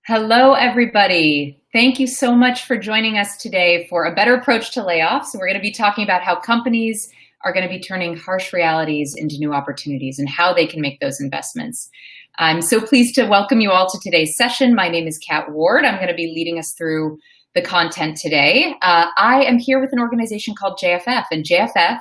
Hello, everybody. Thank you so much for joining us today for a better approach to layoffs. We're going to be talking about how companies are going to be turning harsh realities into new opportunities and how they can make those investments. I'm so pleased to welcome you all to today's session. My name is Kat Ward. I'm going to be leading us through the content today. I am here with an organization called JFF, and JFF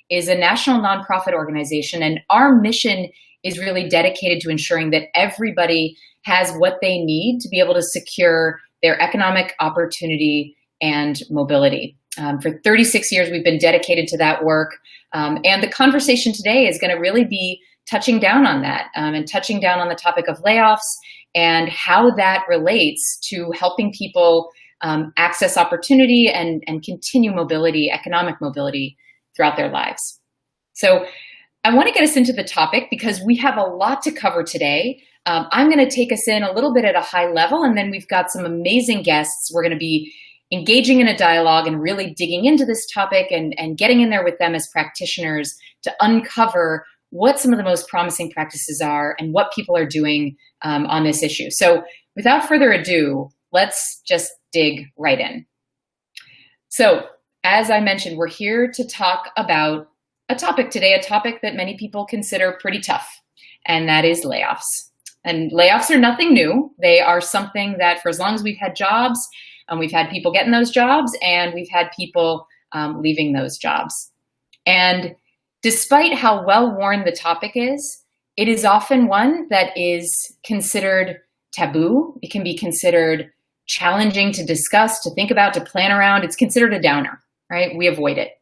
is a national nonprofit organization, and our mission is really dedicated to ensuring that everybody has what they need to be able to secure their economic opportunity and mobility. For 36 years, we've been dedicated to that work. And the conversation today is going to really be touching down on that and touching down on the topic of layoffs and how that relates to helping people access opportunity and continue mobility, economic mobility throughout their lives. So I want to get us into the topic because we have a lot to cover today. I'm going to take us in a little bit at a high level, and then we've got some amazing guests. We're going to be engaging in a dialogue and really digging into this topic and getting in there with them as practitioners to uncover what some of the most promising practices are and what people are doing on this issue. So without further ado, let's just dig right in. So as I mentioned, we're here to talk about a topic today, a topic that many people consider pretty tough, and that is layoffs. And layoffs are nothing new. They are something that for as long as we've had jobs, we've had people getting those jobs and we've had people leaving those jobs. And despite how well-worn the topic is, it is often one that is considered taboo. It can be considered challenging to discuss, to think about, to plan around. It's considered a downer, right? We avoid it.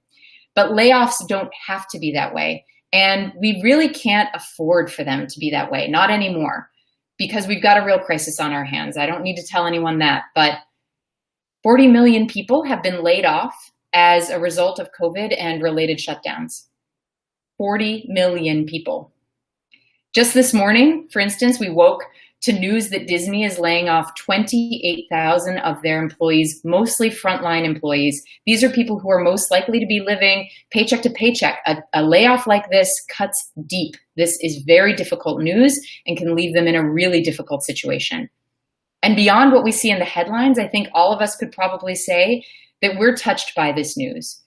But layoffs don't have to be that way. And we really can't afford for them to be that way, not anymore, because we've got a real crisis on our hands. I don't need to tell anyone that, but 40 million people have been laid off as a result of COVID and related shutdowns. 40 million people. Just this morning, for instance, we woke to news that Disney is laying off 28,000 of their employees, mostly frontline employees. These are people who are most likely to be living paycheck to paycheck. A layoff like this cuts deep. This is very difficult news and can leave them in a really difficult situation. And beyond what we see in the headlines, I think all of us could probably say that we're touched by this news.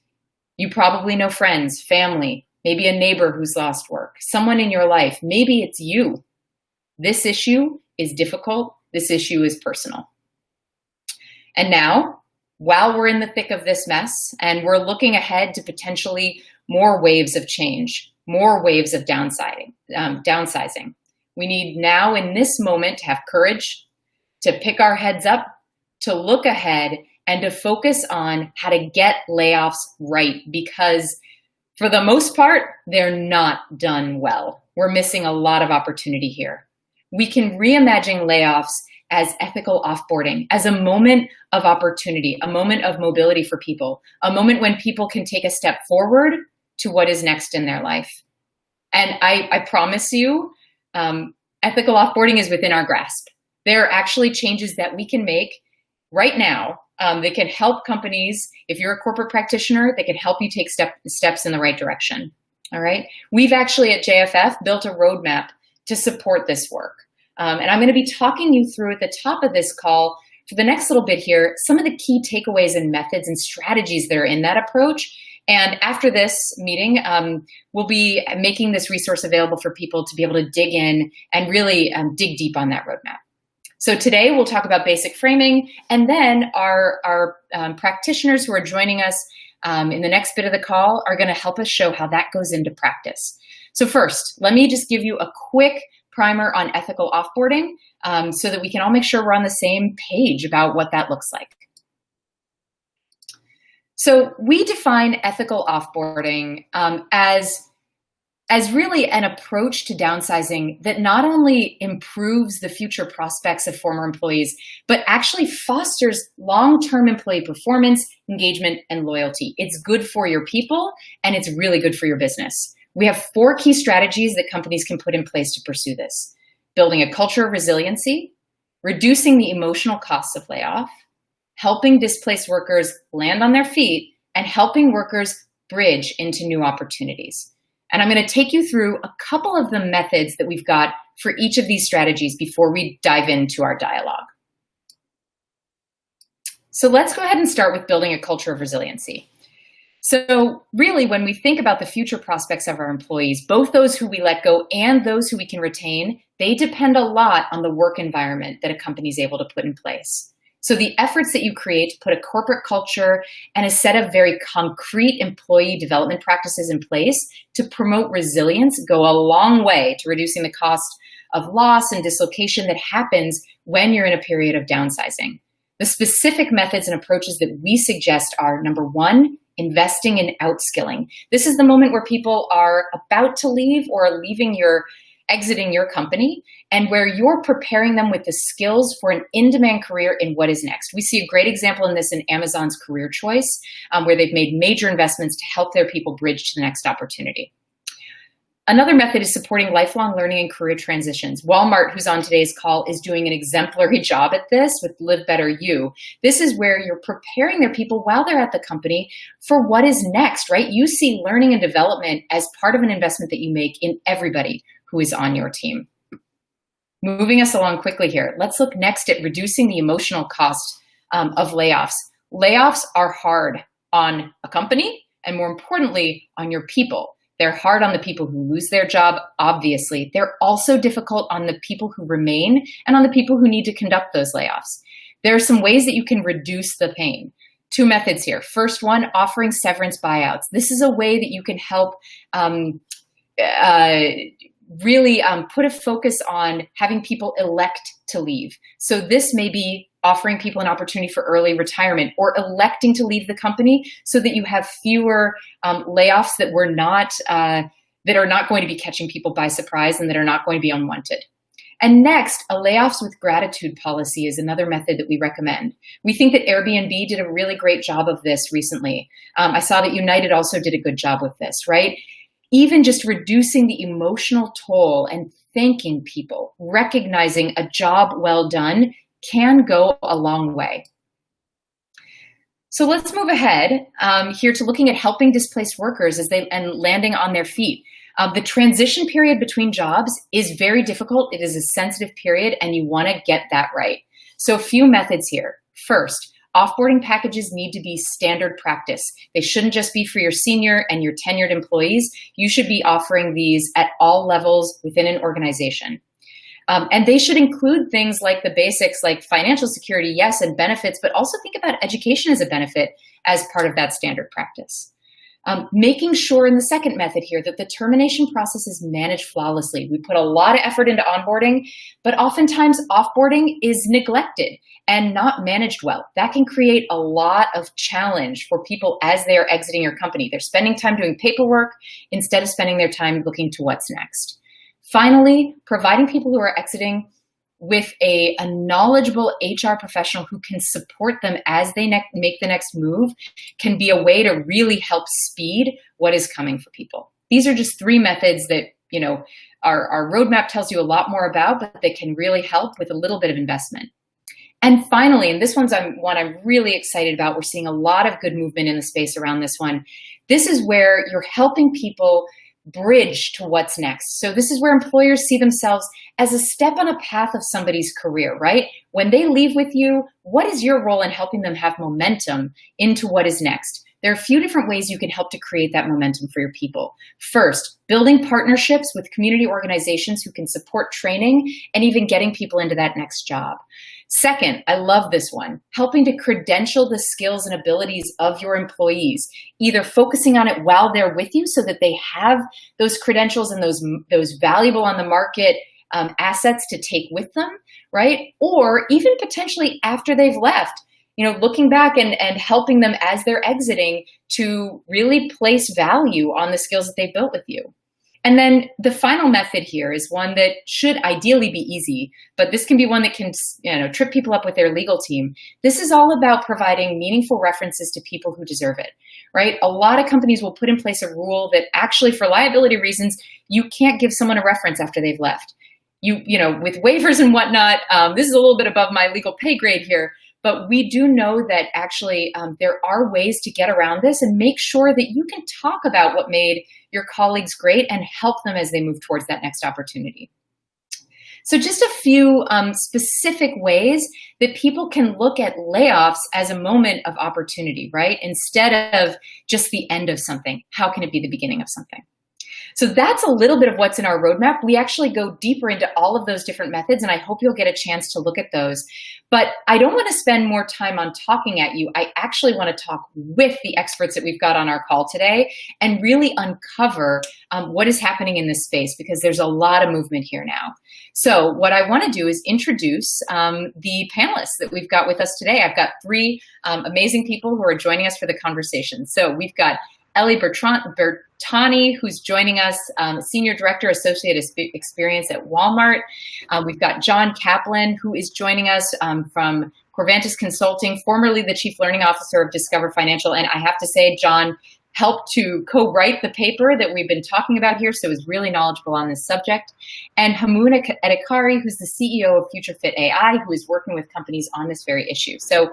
You probably know friends, family, maybe a neighbor who's lost work, someone in your life. Maybe it's you. This issue is difficult. This issue is personal. And now, while we're in the thick of this mess and we're looking ahead to potentially more waves of change, more waves of downsizing, we need now in this moment to have courage, to pick our heads up, to look ahead, and to focus on how to get layoffs right, because for the most part, they're not done well. We're missing a lot of opportunity here. We can reimagine layoffs as ethical offboarding, as a moment of opportunity, a moment of mobility for people, a moment when people can take a step forward to what is next in their life. And I promise you, ethical offboarding is within our grasp. There are actually changes that we can make right now that can help companies. If you're a corporate practitioner, they can help you take steps in the right direction. All right. We've actually at JFF built a roadmap to support this work. And I'm going to be talking you through at the top of this call for the next little bit here, some of the key takeaways and methods and strategies that are in that approach. And after this meeting, we'll be making this resource available for people to be able to dig in and really dig deep on that roadmap. So today we'll talk about basic framing, and then our practitioners who are joining us in the next bit of the call are going to help us show how that goes into practice. So first, let me just give you a quick primer on ethical offboarding so that we can all make sure we're on the same page about what that looks like. So we define ethical offboarding as really an approach to downsizing that not only improves the future prospects of former employees, but actually fosters long-term employee performance, engagement, and loyalty. It's good for your people, and it's really good for your business. We have 4 key strategies that companies can put in place to pursue this: building a culture of resiliency, reducing the emotional costs of layoff, helping displaced workers land on their feet, and helping workers bridge into new opportunities. And I'm going to take you through a couple of the methods that we've got for each of these strategies before we dive into our dialogue. So let's go ahead and start with building a culture of resiliency. So really, when we think about the future prospects of our employees, both those who we let go and those who we can retain, they depend a lot on the work environment that a company is able to put in place. So the efforts that you create to put a corporate culture and a set of very concrete employee development practices in place to promote resilience go a long way to reducing the cost of loss and dislocation that happens when you're in a period of downsizing. The specific methods and approaches that we suggest are, number one, investing in outskilling. This is the moment where people are about to leave or exiting your company, and where you're preparing them with the skills for an in-demand career in what is next. We see a great example in this in Amazon's Career Choice, where they've made major investments to help their people bridge to the next opportunity. Another method is supporting lifelong learning and career transitions. Walmart, who's on today's call, is doing an exemplary job at this with Live Better You. This is where you're preparing their people while they're at the company for what is next, right? You see learning and development as part of an investment that you make in everybody who is on your team. Moving us along quickly here, let's look next at reducing the emotional cost of layoffs. Layoffs are hard on a company and, more importantly, on your people. They're hard on the people who lose their job, obviously. They're also difficult on the people who remain and on the people who need to conduct those layoffs. There are some ways that you can reduce the pain. Two methods here. First one, offering severance buyouts. This is a way that you can help really put a focus on having people elect to leave. So this may be offering people an opportunity for early retirement or electing to leave the company so that you have fewer layoffs that are not going to be catching people by surprise and that are not going to be unwanted. And next, a layoffs with gratitude policy is another method that we recommend. We think that Airbnb did a really great job of this recently. I saw that United also did a good job with this, right? Even just reducing the emotional toll and thanking people, recognizing a job well done can go a long way. So let's move ahead here to looking at helping displaced workers and landing on their feet. The transition period between jobs is very difficult. It is a sensitive period, and you want to get that right. So a few methods here. First, offboarding packages need to be standard practice. They shouldn't just be for your senior and your tenured employees. You should be offering these at all levels within an organization. And they should include things like the basics, like financial security, yes, and benefits, but also think about education as a benefit as part of that standard practice. Making sure in the second method here that the termination process is managed flawlessly. We put a lot of effort into onboarding, but oftentimes offboarding is neglected and not managed well. That can create a lot of challenge for people as they are exiting your company. They're spending time doing paperwork instead of spending their time looking to what's next. Finally, providing people who are exiting with a knowledgeable HR professional who can support them as they make the next move can be a way to really help speed what is coming for people. These are just three methods that, our roadmap tells you a lot more about, but they can really help with a little bit of investment. And finally, and this one's one I'm really excited about, we're seeing a lot of good movement in the space around this one. This is where you're helping people bridge to what's next. So this is where employers see themselves as a step on a path of somebody's career, right? When they leave with you, what is your role in helping them have momentum into what is next? There are a few different ways you can help to create that momentum for your people. First, building partnerships with community organizations who can support training and even getting people into that next job. Second, I love this one, helping to credential the skills and abilities of your employees, either focusing on it while they're with you so that they have those credentials and those valuable on the market assets to take with them, right? Or even potentially after they've left, looking back and helping them as they're exiting to really place value on the skills that they built with you. And then the final method here is one that should ideally be easy, but this can be one that can, trip people up with their legal team. This is all about providing meaningful references to people who deserve it, right? A lot of companies will put in place a rule that actually, for liability reasons, you can't give someone a reference after they've left. With waivers and whatnot, this is a little bit above my legal pay grade here, but we do know that actually there are ways to get around this and make sure that you can talk about what made your colleagues great and help them as they move towards that next opportunity. So just a few specific ways that people can look at layoffs as a moment of opportunity, right? Instead of just the end of something, how can it be the beginning of something? So that's a little bit of what's in our roadmap. We actually go deeper into all of those different methods, and I hope you'll get a chance to look at those. But I don't want to spend more time on talking at you. I actually want to talk with the experts that we've got on our call today and really uncover what is happening in this space, because there's a lot of movement here now. So what I want to do is introduce the panelists that we've got with us today. I've got three amazing people who are joining us for the conversation. So we've got Ellie Bertani, who's joining us, Senior Director, Associate Experience at Walmart. We've got John Kaplan, who is joining us from Corvantis Consulting, formerly the Chief Learning Officer of Discover Financial. And I have to say, John helped to co-write the paper that we've been talking about here, so is really knowledgeable on this subject. And Hamuna Edekari, who's the CEO of FutureFit AI, who is working with companies on this very issue. So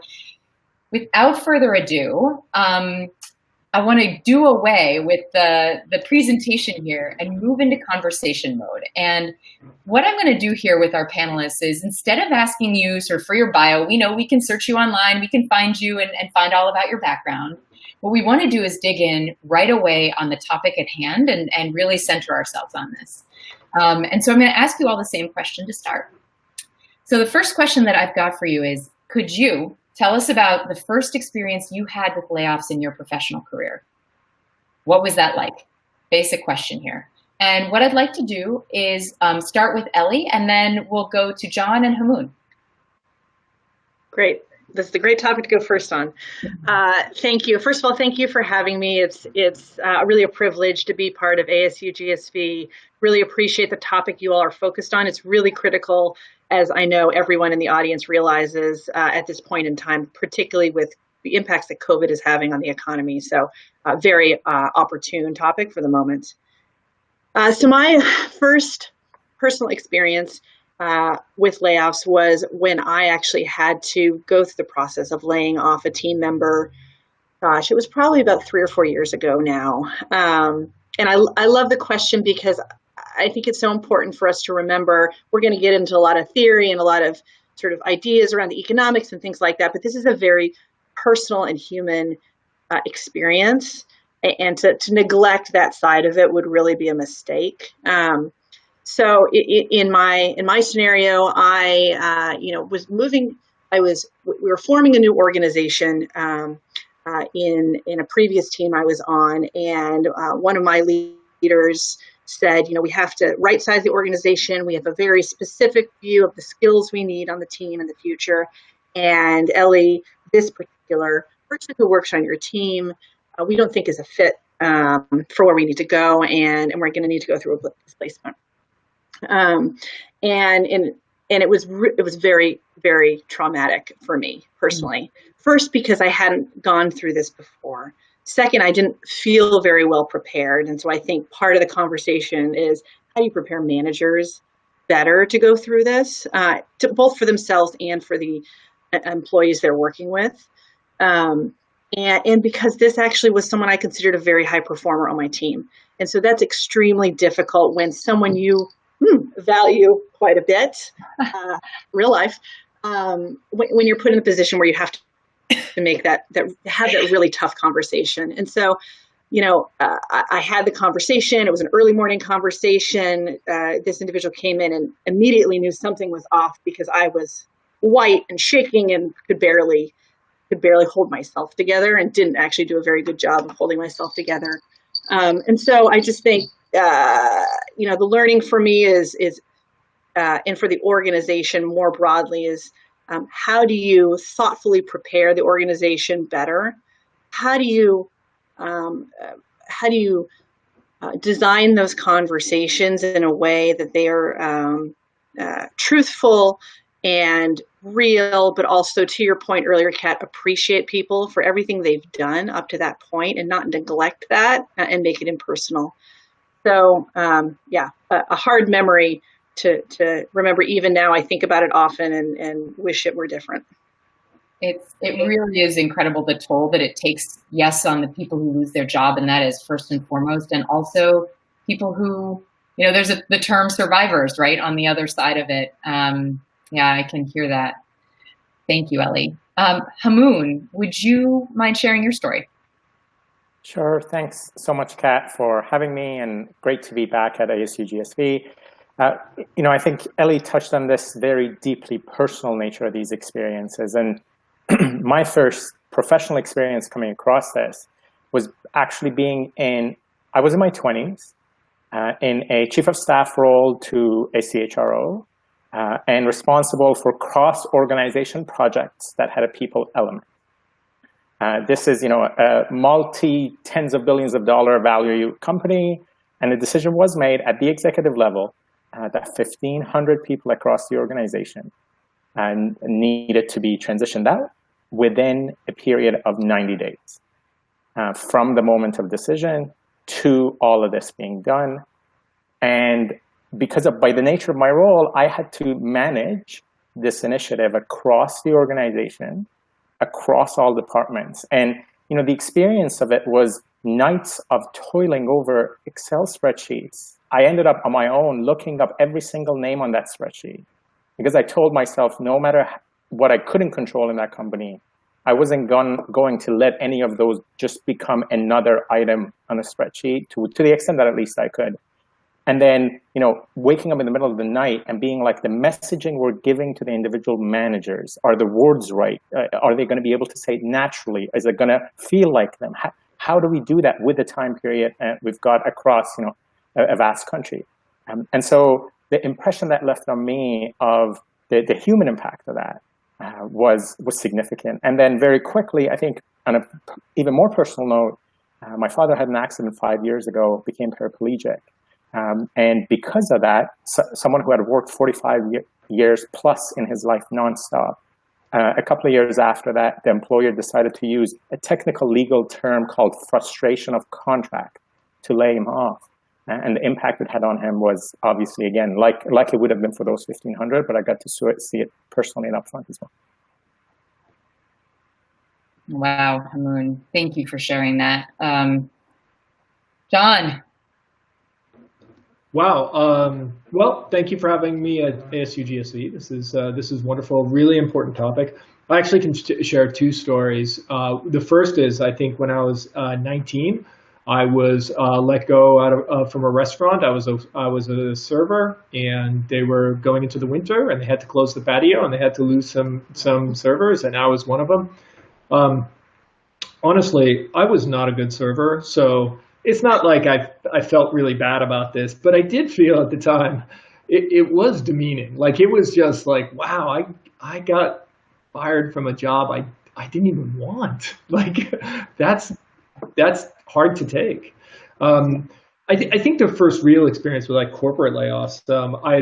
without further ado, I want to do away with the presentation here and move into conversation mode. And what I'm going to do here with our panelists is, instead of asking you sort of for your bio, we know we can search you online, we can find you and find all about your background. What we want to do is dig in right away on the topic at hand and really center ourselves on this. And so I'm going to ask you all the same question to start. So the first question that I've got for you is, could you tell us about the first experience you had with layoffs in your professional career? What was that like? Basic question here. And what I'd like to do is start with Ellie, and then we'll go to John and Hamoon. Great. This is a great topic to go first on. Thank you. First of all, thank you for having me. It's really a privilege to be part of ASU GSV. Really appreciate the topic you all are focused on. It's really critical, as I know everyone in the audience realizes at this point in time, particularly with the impacts that COVID is having on the economy. So very opportune topic for the moment. So my first personal experience with layoffs was when I actually had to go through the process of laying off a team member. Gosh, it was probably about 3 or 4 years ago now. And I love the question, because I think it's so important for us to remember. We're going to get into a lot of theory and a lot of sort of ideas around the economics and things like that, but this is a very personal and human experience, and to neglect that side of it would really be a mistake. So in my scenario, I was moving. We were forming a new organization in a previous team I was on, and one of my leaders said, we have to right size the organization. We have a very specific view of the skills we need on the team in the future. And Ellie, this particular person who works on your team, we don't think is a fit for where we need to go, and we're going to need to go through a displacement. And it was very, very traumatic for me personally. First, because I hadn't gone through this before. Second, I didn't feel very well prepared. And so I think part of the conversation is, how do you prepare managers better to go through this, both for themselves and for the employees they're working with. And because this actually was someone I considered a very high performer on my team. And so that's extremely difficult when someone you value quite a bit, real life, when you're put in a position where you have to make have that really tough conversation. And so, I had the conversation. It was an early morning conversation. This individual came in and immediately knew something was off, because I was white and shaking and could barely hold myself together, and didn't actually do a very good job of holding myself together. And so I just think, the learning for me is and for the organization more broadly is, how do you thoughtfully prepare the organization better? How do you design those conversations in a way that they are truthful and real, but also, to your point earlier, Kat, appreciate people for everything they've done up to that point and not neglect that and make it impersonal. So a hard memory to remember. Even now, I think about it often and wish it were different. It really is incredible, the toll that it takes, yes, on the people who lose their job, and that is first and foremost, and also people who there's the term survivors, right, on the other side of it. Yeah, I can hear that. Thank you, Ellie. Hamoon, would you mind sharing your story? Sure. Thanks so much, Kat, for having me, and great to be back at ASU GSV. I think Ellie touched on this very deeply personal nature of these experiences. And my first professional experience coming across this was actually I was in my 20s in a chief of staff role to a CHRO and responsible for cross-organization projects that had a people element. This is, a multi-tens of billions of dollar value company, and a decision was made at the executive level that 1,500 people across the organization needed to be transitioned out within a period of 90 days from the moment of decision to all of this being done. And by the nature of my role, I had to manage this initiative across the organization, across all departments. And the experience of it was nights of toiling over Excel spreadsheets. I ended up on my own looking up every single name on that spreadsheet, because I told myself no matter what I couldn't control in that company, I wasn't going to let any of those just become another item on a spreadsheet to the extent that at least I could. And then, waking up in the middle of the night and being like, the messaging we're giving to the individual managers, are the words right? Are they going to be able to say it naturally? Is it going to feel like them? How do we do that with the time period we've got across, a vast country? And so the impression that left on me of the human impact of that was significant. And then very quickly, I think on an even more personal note, my father had an accident 5 years ago, became paraplegic. And because of that, someone who had worked 45 years plus in his life nonstop, a couple of years after that, the employer decided to use a technical legal term called frustration of contract to lay him off. And the impact it had on him was obviously, again, like it would have been for those 1,500, but I got to see it personally and upfront as well. Wow, Hamoon, thank you for sharing that. John. Wow. Well, thank you for having me at ASU GSV. This is wonderful. Really important topic. I actually can share two stories. The first is, I think when I was 19, I was let go from a restaurant. I was a server, and they were going into the winter, and they had to close the patio, and they had to lose some servers, and I was one of them. Honestly, I was not a good server, so it's not like I felt really bad about this, but I did feel at the time it was demeaning. Like, it was just like, wow, I got fired from a job I didn't even want. Like, that's hard to take. I think the first real experience was like corporate layoffs. I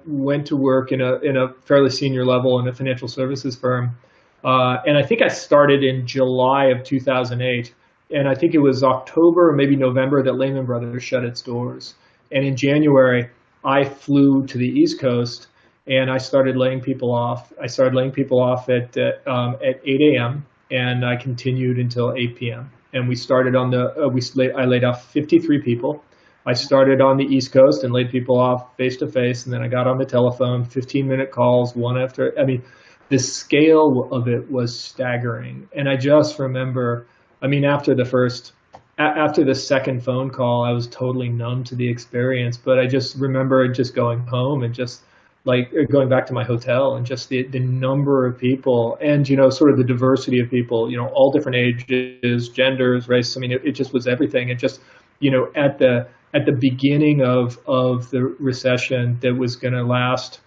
went to work in a fairly senior level in a financial services firm, and I think I started in July of 2008. And I think it was October or maybe November that Lehman Brothers shut its doors. And in January, I flew to the East Coast and I started laying people off. I started laying people off at 8 a.m. and I continued until 8 p.m. And we started I laid off 53 people. I started on the East Coast and laid people off face to face. And then I got on the telephone, 15-minute calls, one after. I mean, the scale of it was staggering. And I just remember, after the second phone call, I was totally numb to the experience. But I just remember just going home and just like going back to my hotel, and just the number of people and, sort of the diversity of people, all different ages, genders, race. It just was everything. And just, at the beginning of the recession that was going to last,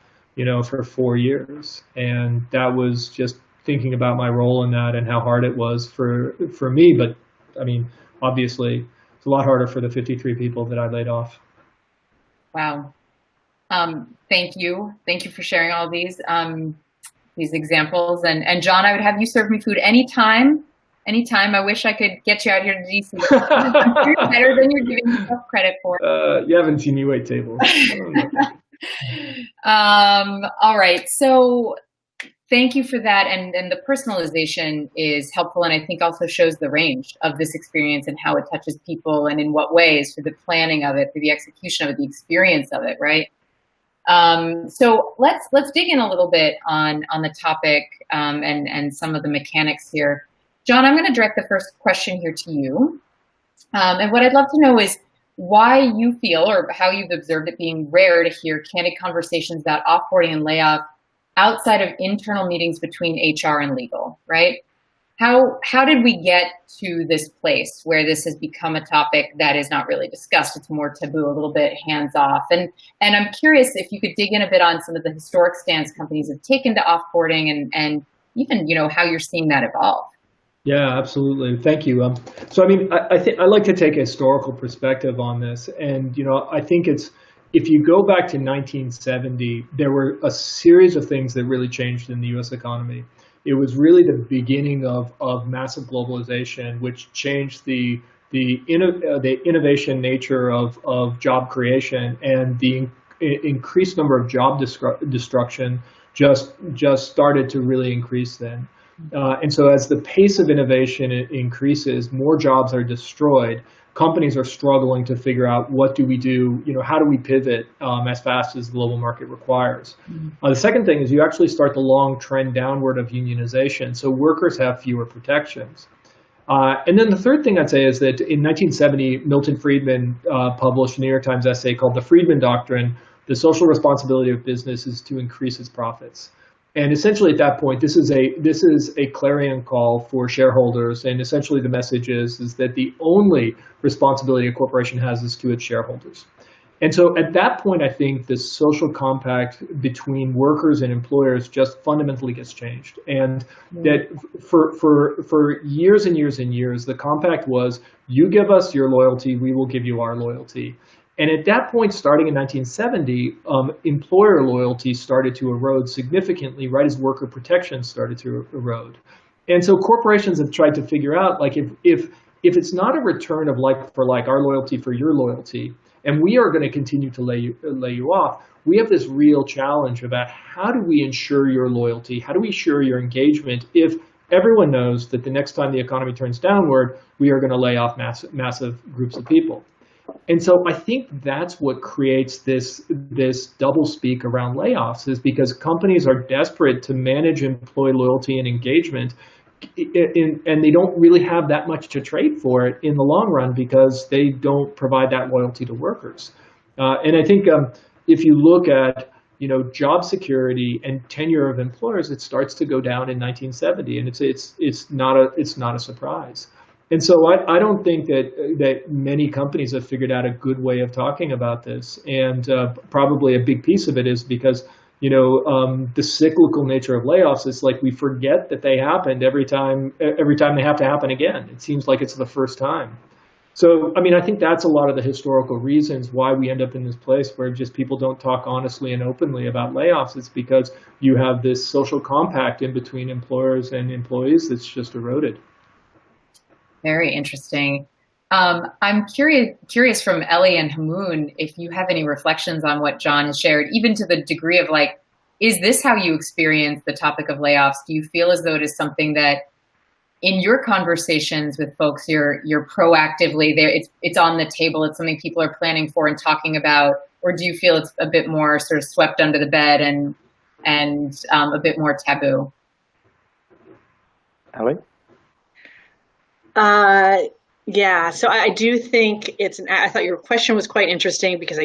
for 4 years. And that was just thinking about my role in that and how hard it was for me. But obviously it's a lot harder for the 53 people that I laid off. Wow. Thank you. Thank you for sharing all these examples. And John, I would have you serve me food anytime. I wish I could get you out here to DC. Better than you're giving yourself credit for. You haven't seen me wait tables. All right. So Thank you for that. And the personalization is helpful, and I think also shows the range of this experience and how it touches people and in what ways, for the planning of it, for the execution of it, the experience of it, right? So let's dig in a little bit on the topic and some of the mechanics here. John, I'm going to direct the first question here to you. And what I'd love to know is why you feel, or how you've observed it being rare to hear candid conversations about offboarding and layoff outside of internal meetings between HR and legal, right? How did we get to this place where this has become a topic that is not really discussed? It's more taboo, a little bit hands off. And I'm curious if you could dig in a bit on some of the historic stance companies have taken to offboarding and even, how you're seeing that evolve. Yeah, absolutely. Thank you. So, I mean, I think I like to take a historical perspective on this. And, I think if you go back to 1970, there were a series of things that really changed in the U.S. economy. It was really the beginning of massive globalization, which changed the innovation nature of job creation, and the increased number of job destruction just started to really increase then. And so as the pace of innovation increases, more jobs are destroyed. Companies are struggling to figure out what do we do, how do we pivot as fast as the global market requires. The second thing is you actually start the long trend downward of unionization, so workers have fewer protections. And then the third thing I'd say is that in 1970, Milton Friedman published a New York Times essay called The Friedman Doctrine: The Social Responsibility of Business is to Increase Its Profits. And essentially at that point, this is a clarion call for shareholders. And essentially the message is that the only responsibility a corporation has is to its shareholders. And so at that point, I think the social compact between workers and employers just fundamentally gets changed. And that for years and years and years, the compact was, you give us your loyalty, we will give you our loyalty. And at that point, starting in 1970, employer loyalty started to erode significantly, right as worker protections started to erode. And so corporations have tried to figure out, like, if it's not a return of like for like, our loyalty for your loyalty, and we are going to continue to lay you off, we have this real challenge about how do we ensure your loyalty? How do we ensure your engagement if everyone knows that the next time the economy turns downward, we are going to lay off massive groups of people? And so I think that's what creates this doublespeak around layoffs, is because companies are desperate to manage employee loyalty and engagement, and they don't really have that much to trade for it in the long run because they don't provide that loyalty to workers. And I think if you look at job security and tenure of employers, it starts to go down in 1970, and it's not a surprise. And so I don't think that many companies have figured out a good way of talking about this. And probably a big piece of it is because, the cyclical nature of layoffs is like we forget that they happened every time they have to happen again. It seems like it's the first time. So, I mean, I think that's a lot of the historical reasons why we end up in this place where just people don't talk honestly and openly about layoffs. It's because you have this social compact in between employers and employees that's just eroded. Very interesting. I'm curious from Ellie and Hamoon, if you have any reflections on what John has shared, even to the degree of like, is this how you experience the topic of layoffs? Do you feel as though it is something that in your conversations with folks, you're proactively there, it's on the table, it's something people are planning for and talking about, or do you feel it's a bit more sort of swept under the bed and a bit more taboo? Ellie? Yeah, so I do think I thought your question was quite interesting because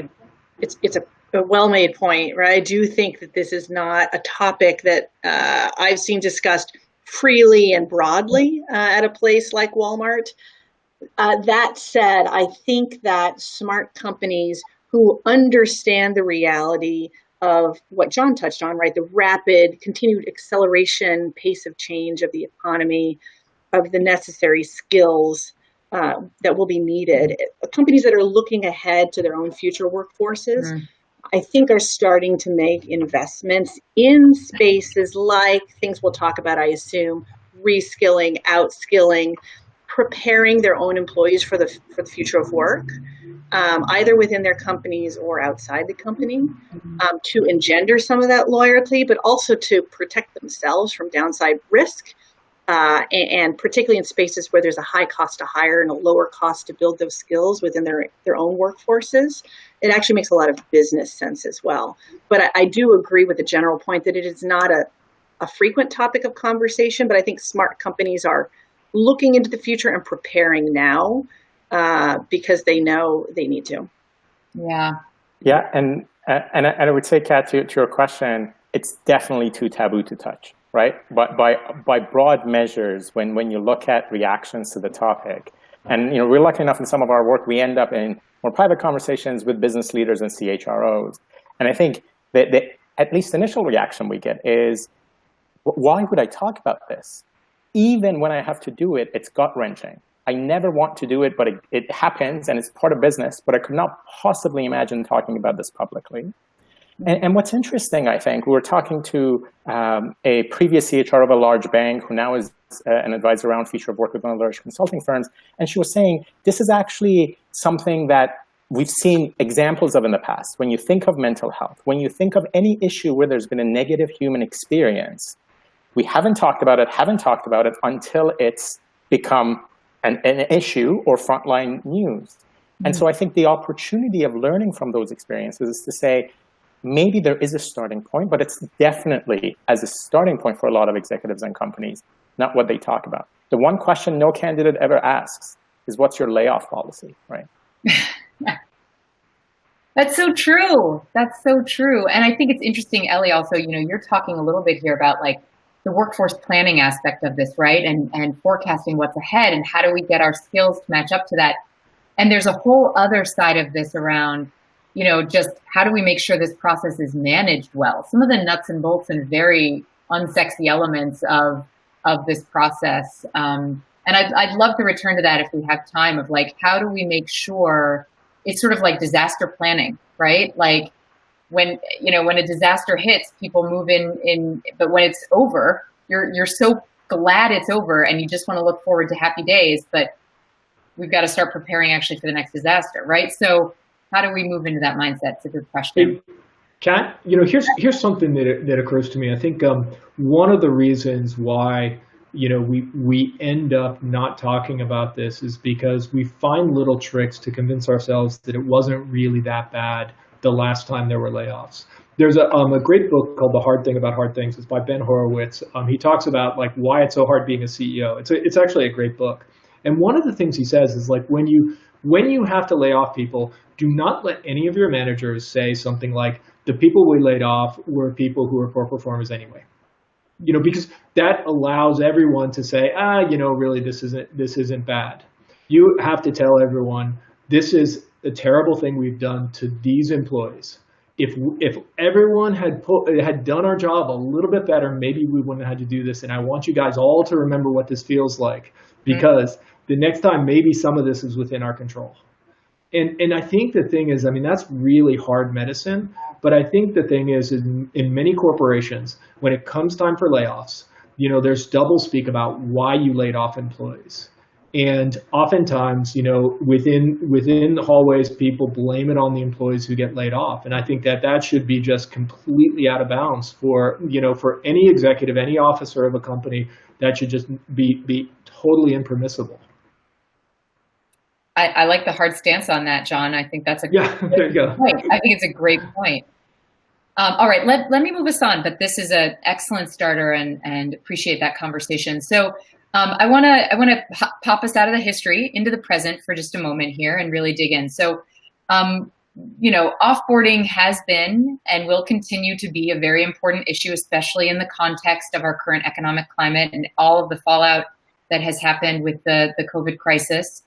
it's a well-made point, right? I do think that this is not a topic that I've seen discussed freely and broadly at a place like Walmart. That said, I think that smart companies who understand the reality of what John touched on, right? The rapid, continued acceleration, pace of change of the economy, of the necessary skills that will be needed. Companies that are looking ahead to their own future workforces, I think are starting to make investments in spaces like things we'll talk about, I assume, reskilling, outskilling, preparing their own employees for the future of work. either within their companies or outside the company, to engender some of that loyalty, but also to protect themselves from downside risk, and particularly in spaces where there's a high cost to hire and a lower cost to build those skills within their own workforces. It actually makes a lot of business sense as well. But I do agree with the general point that it is not a frequent topic of conversation, but I think smart companies are looking into the future and preparing now, because they know they need to. Yeah. Yeah, and I would say, Kat, to your question, it's definitely too taboo to touch, right? But by broad measures, when you look at reactions to the topic, and we're lucky enough in some of our work, we end up in more private conversations with business leaders and CHROs. And I think that the at least initial reaction we get is, why would I talk about this? Even when I have to do it, it's gut-wrenching. I never want to do it, but it happens and it's part of business, but I could not possibly imagine talking about this publicly. And what's interesting, I think, we were talking to a previous CHR of a large bank who now is an advisor around future of work with one of the large consulting firms. And she was saying, this is actually something that we've seen examples of in the past. When you think of mental health, when you think of any issue where there's been a negative human experience, we haven't talked about it until it's become an issue or frontline news. And so I think the opportunity of learning from those experiences is to say, maybe there is a starting point, but it's definitely, as a starting point for a lot of executives and companies, not what they talk about. The one question no candidate ever asks is, what's your layoff policy, right? That's so true. That's so true. And I think it's interesting, Ellie, also, you're talking a little bit here about like the workforce planning aspect of this, right? And forecasting what's ahead and how do we get our skills to match up to that. And there's a whole other side of this around, just how do we make sure this process is managed well? Some of the nuts and bolts and very unsexy elements of this process. And I'd love to return to that if we have time, of like, how do we make sure it's sort of like disaster planning, right? Like when a disaster hits, people move in, but when it's over, you're so glad it's over and you just want to look forward to happy days, but we've got to start preparing actually for the next disaster, right? So how do we move into that mindset? It's a good question. Hey, Kat, here's something that occurs to me. I think one of the reasons why we end up not talking about this is because we find little tricks to convince ourselves that it wasn't really that bad the last time there were layoffs. There's a great book called The Hard Thing About Hard Things. It's by Ben Horowitz. He talks about like why it's so hard being a CEO. It's actually a great book. And one of the things he says is like when you have to lay off people, do not let any of your managers say something like, the people we laid off were people who were poor performers anyway. Because that allows everyone to say, really this isn't bad. You have to tell everyone, this is a terrible thing we've done to these employees. If everyone had done our job a little bit better, maybe we wouldn't have had to do this. And I want you guys all to remember what this feels like, because the next time maybe some of this is within our control. And I think the thing is, that's really hard medicine. But I think the thing is in many corporations, when it comes time for layoffs, there's double speak about why you laid off employees. And oftentimes, within the hallways, people blame it on the employees who get laid off. And I think that should be just completely out of bounds for any executive, any officer of a company. That should just be totally impermissible. I like the hard stance on that, John. I think that's there you go. Point. I think it's a great point. All right, let me move us on, but this is an excellent starter and appreciate that conversation. So I want to pop us out of the history into the present for just a moment here and really dig in. So, offboarding has been and will continue to be a very important issue, especially in the context of our current economic climate and all of the fallout that has happened with the COVID crisis.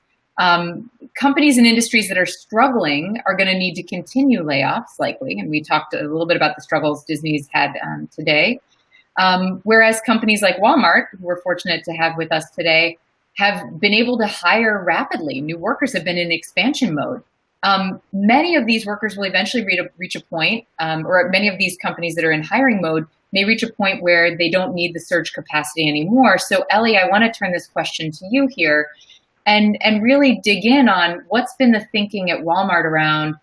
Companies and industries that are struggling are going to need to continue layoffs likely. And we talked a little bit about the struggles Disney's had today. Whereas companies like Walmart, who we're fortunate to have with us today, have been able to hire rapidly. New workers have been in expansion mode. Many of these workers will eventually reach a point, or many of these companies that are in hiring mode may reach a point where they don't need the surge capacity anymore. So Ellie, I want to turn this question to you here. and really dig in on what's been the thinking at Walmart around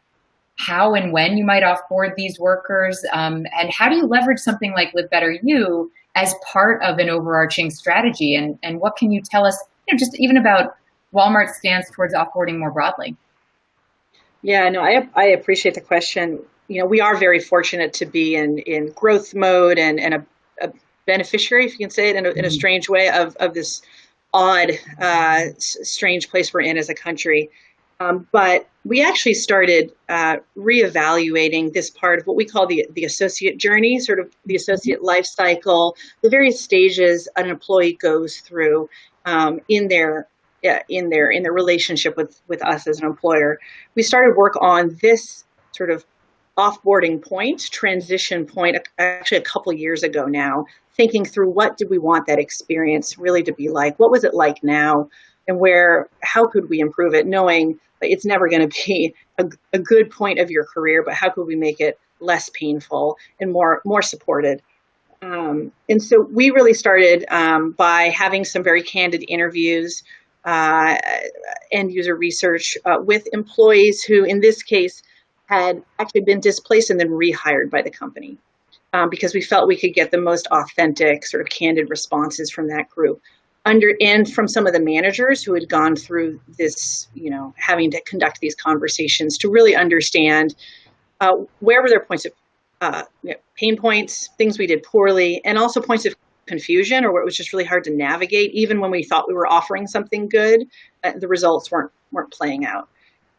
how and when you might offboard these workers, and how do you leverage something like Live Better You as part of an overarching strategy? And what can you tell us, just even about Walmart's stance towards offboarding more broadly? Yeah, no, I appreciate the question. We are very fortunate to be in growth mode and a beneficiary, if you can say it in a strange way, of this odd, strange place we're in as a country. But we actually started reevaluating this part of what we call the associate journey, sort of the associate life cycle, the various stages an employee goes through in their relationship with us as an employer. We started work on this sort of offboarding point, transition point, actually a couple years ago now, thinking through what did we want that experience really to be like? What was it like now? And how could we improve it, knowing that it's never going to be a good point of your career, but how could we make it less painful and more supported? And so we really started by having some very candid interviews, end user research with employees who, in this case, had actually been displaced and then rehired by the company, because we felt we could get the most authentic, sort of candid responses from that group. And from some of the managers who had gone through this, having to conduct these conversations to really understand where were their points of pain points, things we did poorly, and also points of confusion or where it was just really hard to navigate. Even when we thought we were offering something good, the results weren't playing out.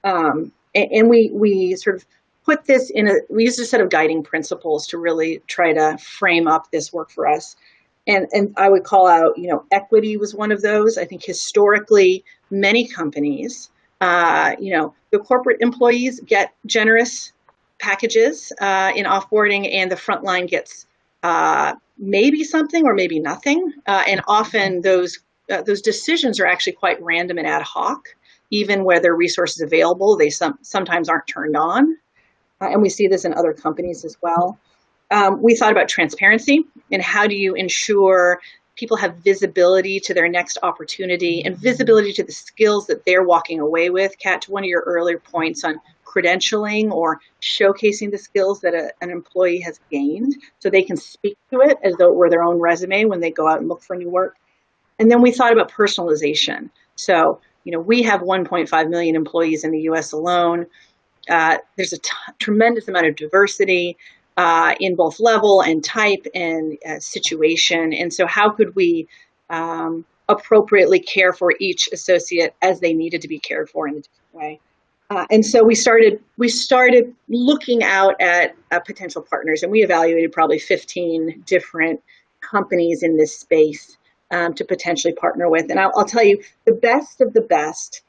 And we sort of put this we used a set of guiding principles to really try to frame up this work for us. And I would call out, equity was one of those. I think historically, many companies, the corporate employees get generous packages in offboarding, and the frontline gets maybe something or maybe nothing. And often those decisions are actually quite random and ad hoc. Even where there are resources available, they sometimes aren't turned on. And we see this in other companies as well. We thought about transparency and how do you ensure people have visibility to their next opportunity and visibility to the skills that they're walking away with. Kat, to one of your earlier points on credentialing or showcasing the skills that an employee has gained so they can speak to it as though it were their own resume when they go out and look for new work. And then we thought about personalization. So, we have 1.5 million employees in the US alone. There's a tremendous amount of diversity in both level and type and situation. And so how could we appropriately care for each associate as they needed to be cared for in a different way? And so we started looking out at potential partners, and we evaluated probably 15 different companies in this space to potentially partner with. And I'll tell you, the best of the best,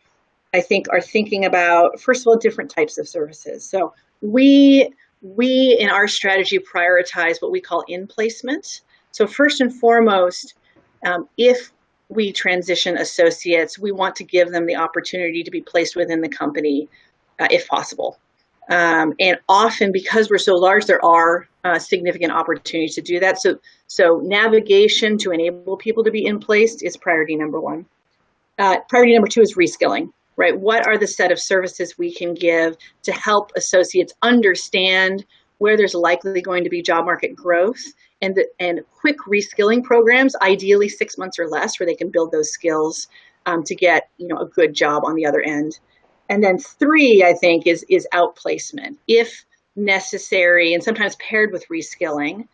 I think, are thinking about, first of all, different types of services. So we in our strategy prioritize what we call in-placement. So first and foremost, if we transition associates, we want to give them the opportunity to be placed within the company if possible. And often, because we're so large, there are significant opportunities to do that. So navigation to enable people to be in place is priority number one. Priority number two is reskilling, right? What are the set of services we can give to help associates understand where there's likely going to be job market growth and quick reskilling programs, ideally 6 months or less, where they can build those skills to get a good job on the other end. And then three, I think, is outplacement. If necessary, and sometimes paired with reskilling,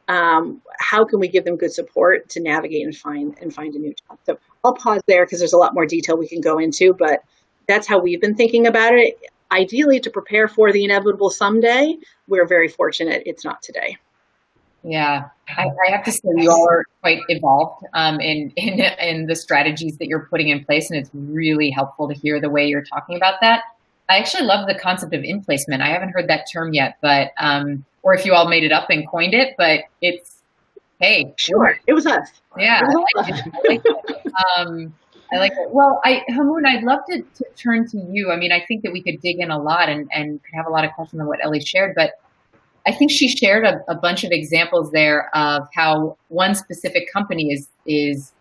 how can we give them good support to navigate and find a new job? So I'll pause there because there's a lot more detail we can go into, but that's how we've been thinking about it. Ideally, to prepare for the inevitable someday. We're very fortunate it's not today. Yeah, I have to say you all are quite evolved in the strategies that you're putting in place, and it's really helpful to hear the way you're talking about that. I actually love the concept of in-placement. I haven't heard that term yet, but or if you all made it up and coined it, but it's, hey. Sure, it was us. Yeah, I like it. Well, Hamoon, I'd love to turn to you. I mean, I think that we could dig in a lot and could have a lot of questions on what Ellie shared, but I think she shared a bunch of examples there of how one specific company is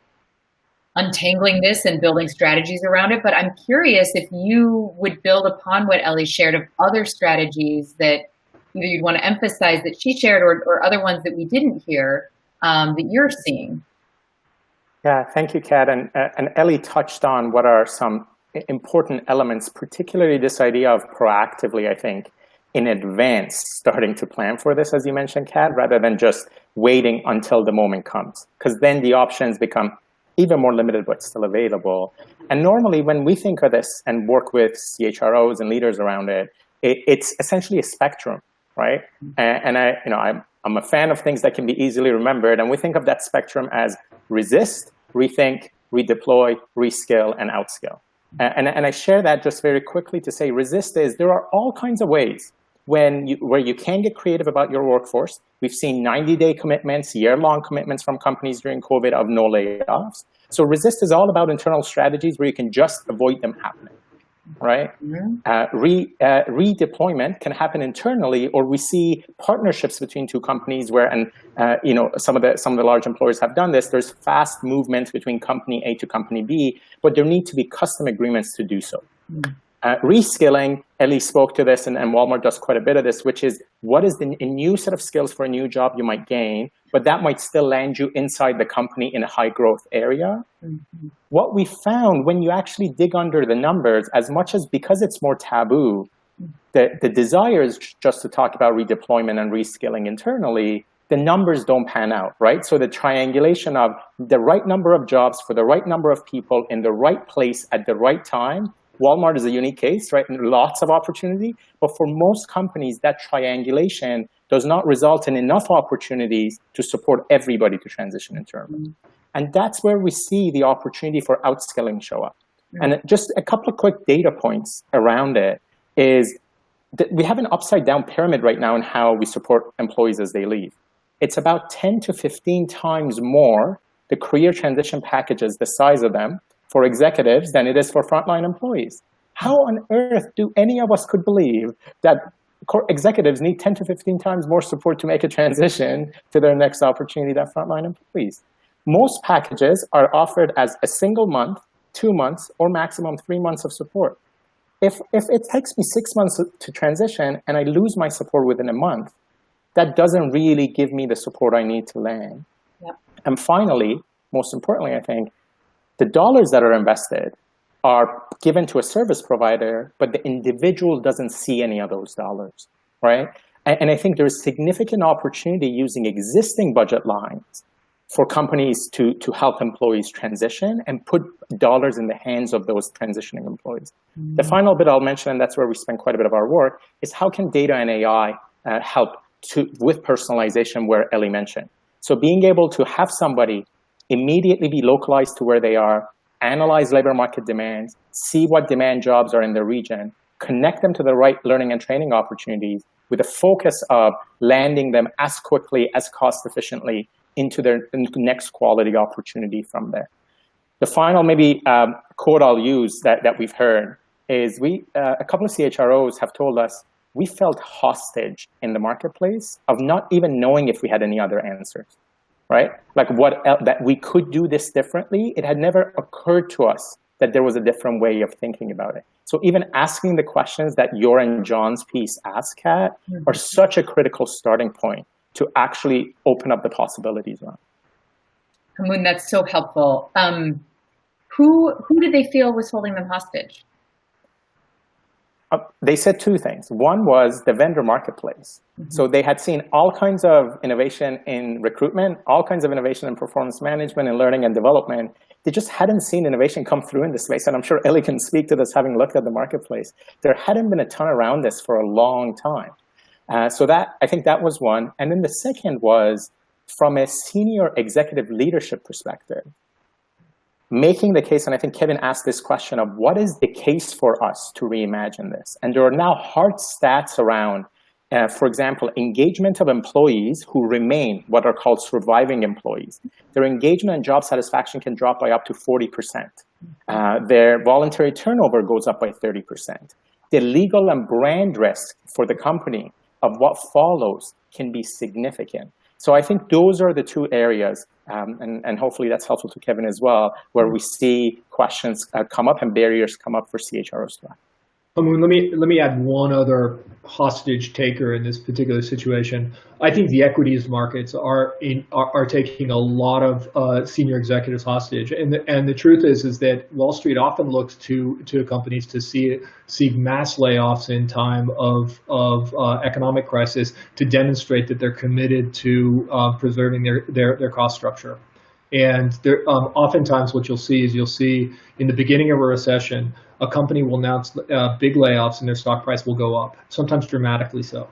untangling this and building strategies around it. But I'm curious if you would build upon what Ellie shared of other strategies that either you'd want to emphasize that she shared or other ones that we didn't hear that you're seeing. Yeah, thank you, Kat. And Ellie touched on what are some important elements, particularly this idea of proactively, I think, in advance, starting to plan for this, as you mentioned, Kat, rather than just waiting until the moment comes, because then the options become even more limited, but still available. And normally when we think of this and work with CHROs and leaders around it, it's essentially a spectrum, right? And I'm a fan of things that can be easily remembered. And we think of that spectrum as resist, rethink, redeploy, reskill, and outskill. And I share that just very quickly to say resist is there are all kinds of ways where you can get creative about your workforce. We've seen 90-day commitments, year-long commitments from companies during COVID of no layoffs. So resist is all about internal strategies where you can just avoid them happening, right? Redeployment can happen internally, or we see partnerships between two companies where, some of the large employers have done this. There's fast movements between company A to company B, but there need to be custom agreements to do so. Reskilling, Ellie spoke to this, and Walmart does quite a bit of this, which is what is a new set of skills for a new job you might gain, but that might still land you inside the company in a high growth area. What we found when you actually dig under the numbers, as much as because it's more taboo, the desire is just to talk about redeployment and reskilling internally, the numbers don't pan out, right? So the triangulation of the right number of jobs for the right number of people in the right place at the right time. Walmart is a unique case, right? And lots of opportunity, but for most companies, that triangulation does not result in enough opportunities to support everybody to transition internally. And that's where we see the opportunity for outskilling show up. And just a couple of quick data points around it is that we have an upside down pyramid right now in how we support employees as they leave. It's about 10 to 15 times more the career transition packages, the size of them, for executives than it is for frontline employees. How on earth do any of us could believe that executives need 10 to 15 times more support to make a transition to their next opportunity than frontline employees? Most packages are offered as a single month, 2 months, or maximum 3 months of support. If it takes me 6 months to transition and I lose my support within a month, that doesn't really give me the support I need to land. And finally, most importantly, I think, the dollars that are invested are given to a service provider, but the individual doesn't see any of those dollars, right? And I think there's significant opportunity using existing budget lines for companies to help employees transition and put dollars in the hands of those transitioning employees. The final bit I'll mention, and that's where we spend quite a bit of our work, is how can data and AI help with personalization, where Ellie mentioned. So being able to have somebody immediately be localized to where they are, analyze labor market demands, see what demand jobs are in the region, connect them to the right learning and training opportunities with a focus of landing them as quickly, as cost efficiently into their next quality opportunity from there. The final maybe quote I'll use that we've heard is a couple of CHROs have told us we felt hostage in the marketplace of not even knowing if we had any other answers. Right? Like that we could do this differently. It had never occurred to us that there was a different way of thinking about it. So even asking the questions that your and John's piece asked, Kat, are such a critical starting point to actually open up the possibilities around. Hamoon, that's so helpful. Who did they feel was holding them hostage? They said two things. One was the vendor marketplace. So they had seen all kinds of innovation in recruitment, all kinds of innovation in performance management and learning and development. They just hadn't seen innovation come through in this space. And I'm sure Ellie can speak to this, having looked at the marketplace. There hadn't been a ton around this for a long time. So I think that was one. And then the second was from a senior executive leadership perspective, making the case, and I think Kevin asked this question of what is the case for us to reimagine this? And there are now hard stats around, for example, engagement of employees who remain what are called surviving employees. Their engagement and job satisfaction can drop by up to 40%. Their voluntary turnover goes up by 30%. The legal and brand risk for the company of what follows can be significant. So I think those are the two areas and hopefully that's helpful to Kevin as well, where we see questions come up and barriers come up for CHROs to act. Let me add one other hostage taker in this particular situation. I think the equities markets are taking a lot of senior executives hostage, and the truth is that Wall Street often looks to companies to see mass layoffs in time of economic crisis to demonstrate that they're committed to preserving their cost structure. And oftentimes what you'll see in the beginning of a recession, a company will announce big layoffs and their stock price will go up, sometimes dramatically so.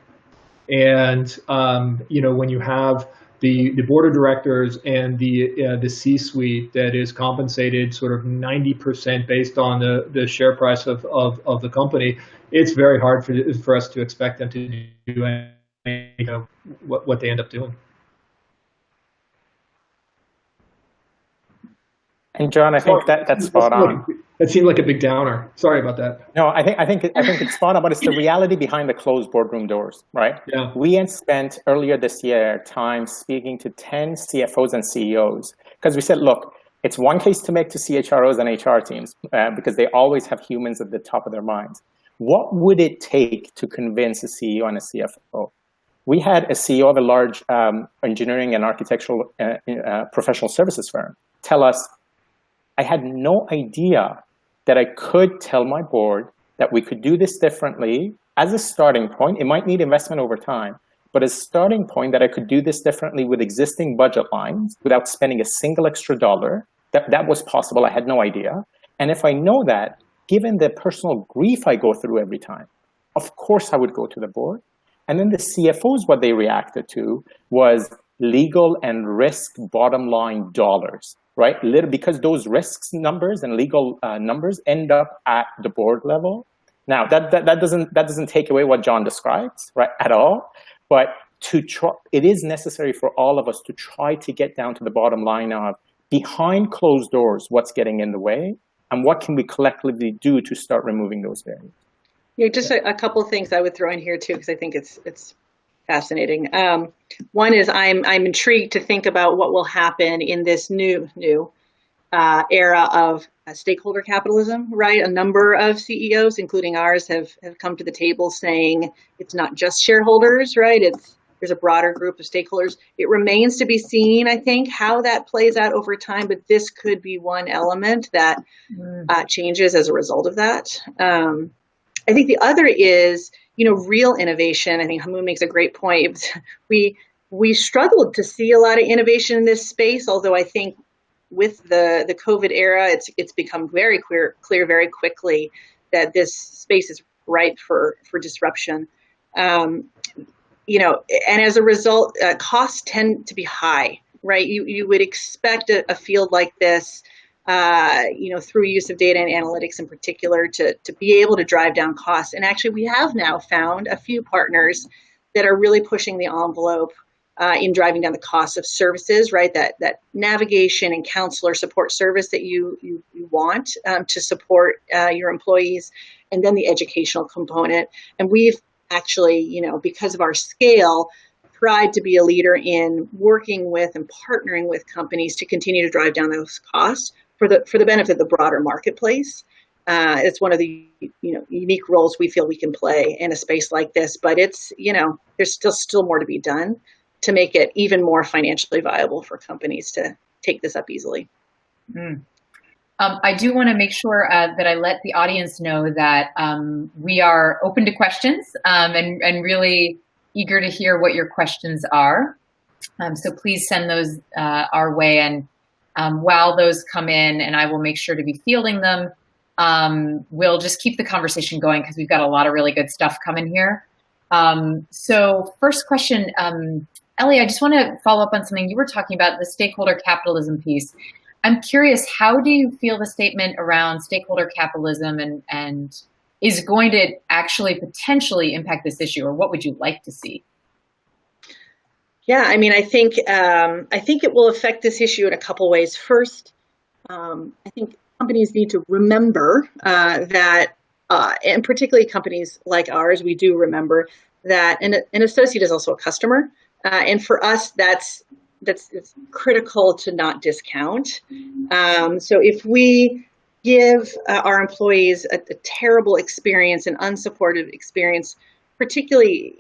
And when you have the board of directors and the C-suite that is compensated sort of 90% based on the share price of the company, it's very hard for us to expect them to do what they end up doing. And John, I think that's spot on. That seemed like a big downer. Sorry about that. No, I think it's spot on, but it's the reality behind the closed boardroom doors, right? Yeah. We had spent earlier this year time speaking to 10 CFOs and CEOs because we said, look, it's one case to make to CHROs and HR teams because they always have humans at the top of their minds. What would it take to convince a CEO and a CFO? We had a CEO of a large engineering and architectural professional services firm tell us, I had no idea that I could tell my board that we could do this differently as a starting point. It might need investment over time, but as a starting point that I could do this differently with existing budget lines without spending a single extra dollar. That was possible. I had no idea. And if I know that, given the personal grief I go through every time, of course I would go to the board. And then the CFOs, what they reacted to was legal and risk bottom line dollars. Right, because those risks numbers and legal numbers end up at the board level. Now that doesn't take away what John describes, right, at all. But it is necessary for all of us to try to get down to the bottom line of behind closed doors, what's getting in the way, and what can we collectively do to start removing those barriers. Yeah, just a couple of things I would throw in here too, because I think it's fascinating. One is I'm intrigued to think about what will happen in this new era of stakeholder capitalism, right? A number of CEOs, including ours, have come to the table saying it's not just shareholders, right? There's a broader group of stakeholders. It remains to be seen, I think, how that plays out over time, but this could be one element that changes as a result of that. I think the other is, real innovation. I think Hamoon makes a great point. We struggled to see a lot of innovation in this space, although I think with the COVID era, it's become very clear very quickly that this space is ripe for disruption. And as a result, costs tend to be high, right? You would expect a field like this, through use of data and analytics in particular, to be able to drive down costs. And actually, we have now found a few partners that are really pushing the envelope in driving down the cost of services, right? That navigation and counselor support service that you want to support your employees, and then the educational component. And we've actually, because of our scale, tried to be a leader in working with and partnering with companies to continue to drive down those costs for the benefit of the broader marketplace. It's one of the unique roles we feel we can play in a space like this, but it's there's still more to be done to make it even more financially viable for companies to take this up easily. I do want to make sure that I let the audience know that we are open to questions and really eager to hear what your questions are. So please send those our way, and while those come in, and I will make sure to be fielding them, we'll just keep the conversation going because we've got a lot of really good stuff coming here. So first question, Ellie, I just want to follow up on something you were talking about, the stakeholder capitalism piece. I'm curious, how do you feel the statement around stakeholder capitalism and is going to actually potentially impact this issue, or what would you like to see? Yeah, I mean, I think it will affect this issue in a couple ways. First, I think companies need to remember that, and particularly companies like ours, we do remember that an associate is also a customer. And for us, that's it's critical to not discount. So if we give our employees a terrible experience, an unsupportive experience, particularly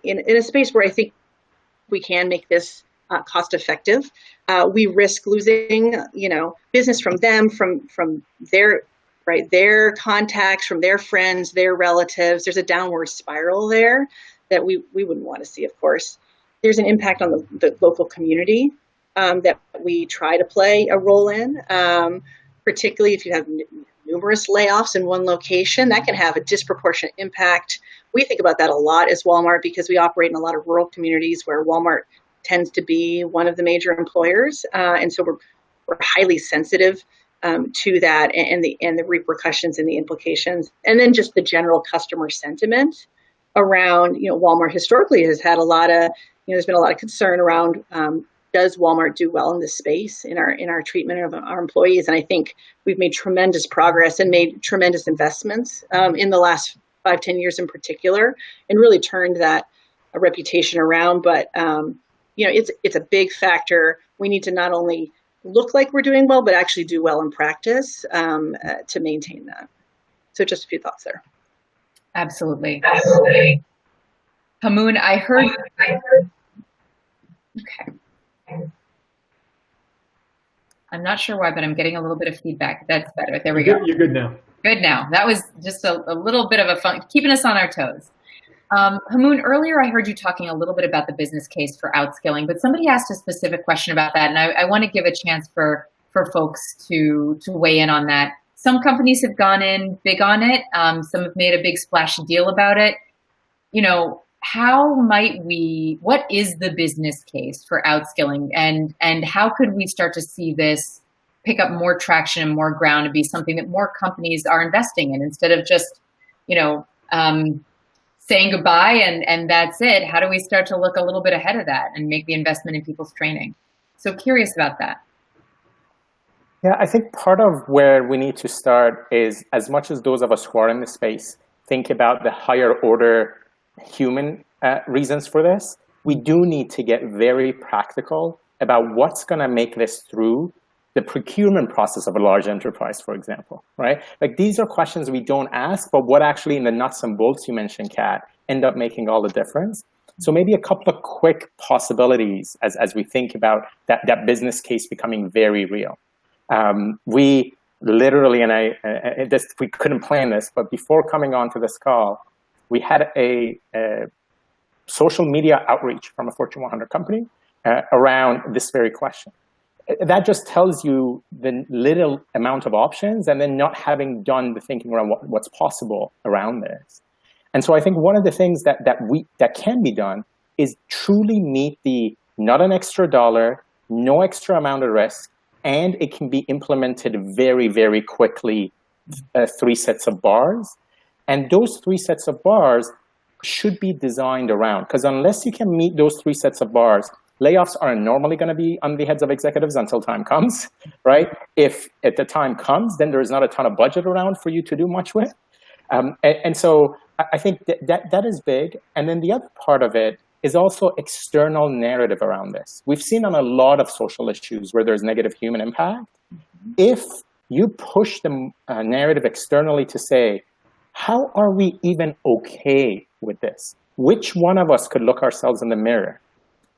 in a space where I think we can make this cost effective, we risk losing, business from them, from their contacts, from their friends, their relatives. There's a downward spiral there that we wouldn't want to see, of course. There's an impact on the local community that we try to play a role in, particularly if you have numerous layoffs in one location. That can have a disproportionate impact. We think about that a lot as Walmart because we operate in a lot of rural communities where Walmart tends to be one of the major employers. And so we're highly sensitive to that and the repercussions and the implications. And then just the general customer sentiment around, Walmart historically has had a lot of, there's been a lot of concern around does Walmart do well in this space in our treatment of our employees? And I think we've made tremendous progress and made tremendous investments in the last 5-10 years in particular, and really turned that reputation around. But it's a big factor. We need to not only look like we're doing well, but actually do well in practice to maintain that. So just a few thoughts there. Absolutely. Hamoon, I heard. Okay. I'm not sure why, but I'm getting a little bit of feedback. That's better. There we go. You're good now. Good now. That was just a little bit of a fun, keeping us on our toes. Hamoon, earlier I heard you talking a little bit about the business case for outskilling, but somebody asked a specific question about that, and I want to give a chance for folks to weigh in on that. Some companies have gone in big on it. Some have made a big splashy deal about it. What is the business case for outskilling, and how could we start to see this pick up more traction and more ground and be something that more companies are investing in instead of just, saying goodbye and that's it? How do we start to look a little bit ahead of that and make the investment in people's training? So curious about that. Yeah, I think part of where we need to start is, as much as those of us who are in the space think about the higher order human reasons for this, we do need to get very practical about what's going to make this through the procurement process of a large enterprise, for example, right? Like, these are questions we don't ask, but what actually in the nuts and bolts you mentioned, Kat, end up making all the difference. So maybe a couple of quick possibilities as we think about that business case becoming very real. We literally, and we couldn't plan this, but before coming on to this call, we had a social media outreach from a Fortune 100 company around this very question. That just tells you the little amount of options and then not having done the thinking around what's possible around this. And so I think one of the things that can be done is truly meet the not an extra dollar, no extra amount of risk, and it can be implemented very, very quickly, 3 sets of bars. And those 3 sets of bars should be designed around, because unless you can meet those 3 sets of bars, layoffs aren't normally going to be on the heads of executives until time comes, right? If at the time comes, then there's not a ton of budget around for you to do much with. And so I think that is big. And then the other part of it is also external narrative around this. We've seen on a lot of social issues where there's negative human impact. If you push the narrative externally to say, how are we even okay with this? Which one of us could look ourselves in the mirror?